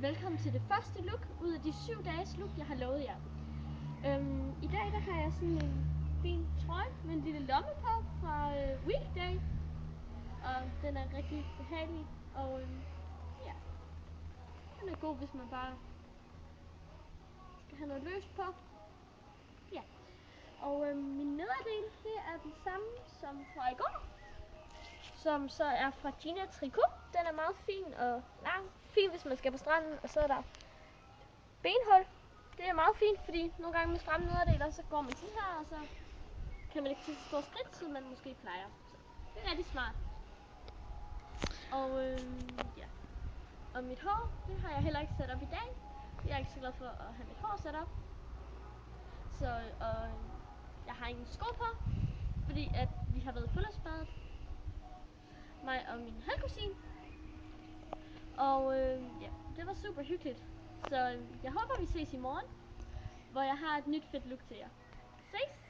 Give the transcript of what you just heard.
velkommen til det første look ud af de 7 dages look, jeg har lovet jer. I dag der har jeg sådan en fin trøje med en lille lomme på fra Weekday. Og den er rigtig behagelig, og ja, den er god, hvis man bare skal have noget løst på. Ja, og min nederdel, det er den samme som fra i går, som så er fra Gina Tricot. Den er meget fin og lang. Fin, hvis man skal på stranden, og så er der benhul. Det er meget fint, fordi nogle gange med stramme nederdeler, så går man sådan her, og så kan man ikke tage så stor skridt, som man måske plejer. Så det er rigtig smart. Og ja. Og mit hår, det har jeg heller ikke sat op i dag. Jeg er ikke så glad for at have mit hår sat op. Så jeg har ingen sko på, fordi at vi har været i bryllupsbadet, mig og min halvkusine. Og ja, det var super hyggeligt. Så jeg håber, vi ses i morgen, hvor jeg har et nyt fedt look til jer. Ses!